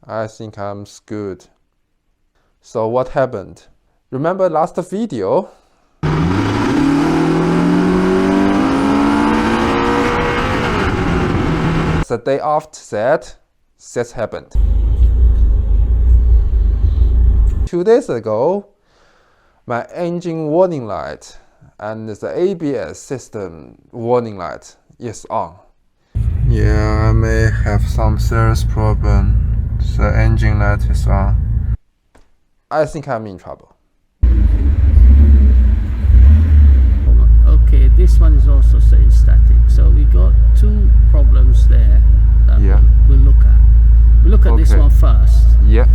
I think I'm good. So what happened? Remember last video? The day after that, this happened. 2 days ago, my engine warning light and the ABS system warning light is on. Yeah, I may have some serious problem. The engine light is on. I think I'm in trouble. Okay, this one is also saying static. So we got two problems there that we'll look at. We'll look at this one first. Yeah.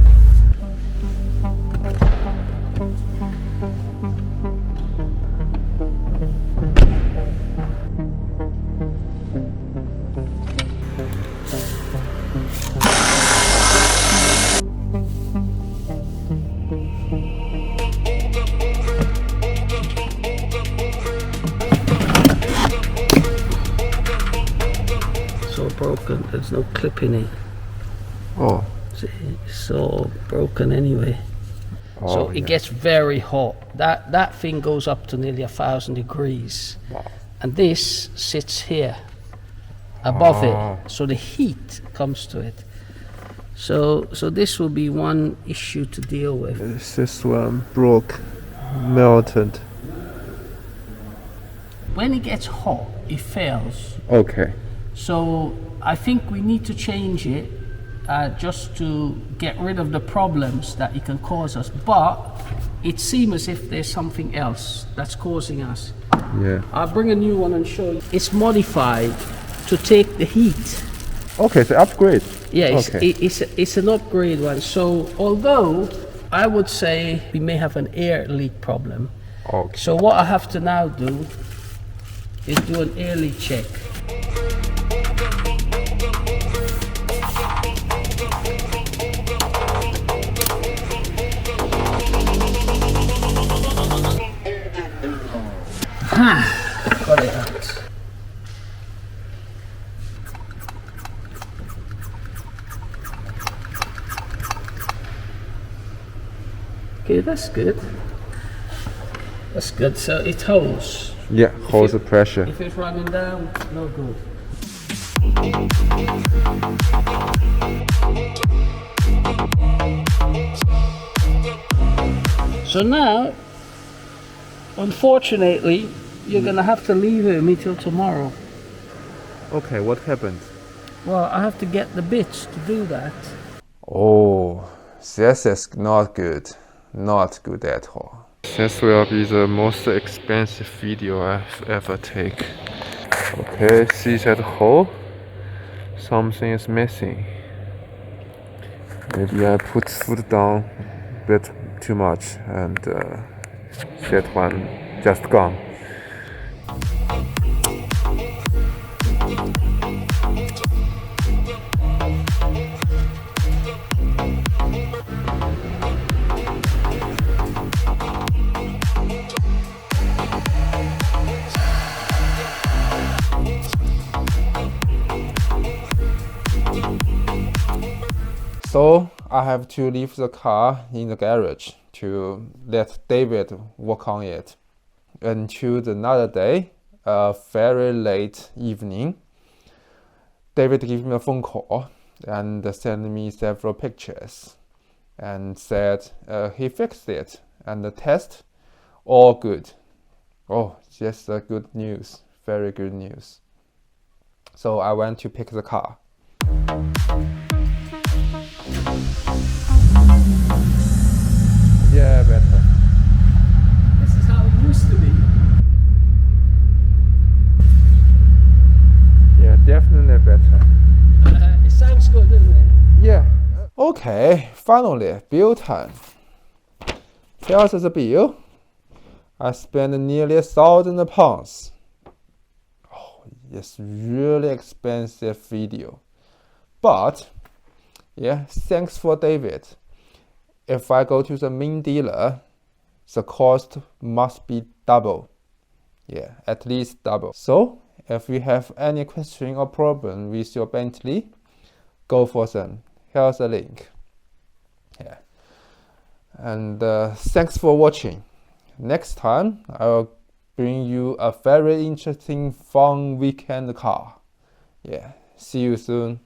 Broken, there's no clip in it. Oh. See, it's all broken anyway. So it gets very hot. That thing goes up to nearly 1,000 degrees. Wow. And this sits here above it, so the heat comes to it. So this will be one issue to deal with. This one broke, melted. When it gets hot, it fails. Okay. So I think we need to change it just to get rid of the problems that it can cause us. But it seems as if there's something else that's causing us. Yeah. I'll bring a new one and show you. It's modified to take the heat. Okay, so upgrade. Yeah, it's an upgrade one. So although I would say we may have an air leak problem. Okay. So what I have to now do is do an air leak check. Got it out. Okay, that's good. That's good. So it holds. Yeah, holds the pressure. If it's running down, no good. So now, unfortunately, you're gonna have to leave it me till tomorrow. Okay, what happened? Well, I have to get the bits to do that. Oh, this is not good. Not good at all. This will be the most expensive video I've ever taken. Okay, see that hole? Something is missing. Maybe I put foot down a bit too much and that one just gone. So I have to leave the car in the garage to let David work on it until another day, very late evening. David gave me a phone call and sent me several pictures and said he fixed it and the test all good. Oh, just good news, very good news. So I went to pick the car. Yeah, better. This is how it used to be. Yeah, definitely better. It sounds good, doesn't it? Yeah. Okay, finally, bill time. Here's the bill. I spent nearly £1,000. Oh, it's really expensive video. But, yeah, thanks for David. If I go to the main dealer, the cost must be double. Yeah, at least double. So, if you have any question or problem with your Bentley, go for them. Here's a link. Yeah. And thanks for watching. Next time I'll bring you a very interesting fun weekend car. Yeah. See you soon.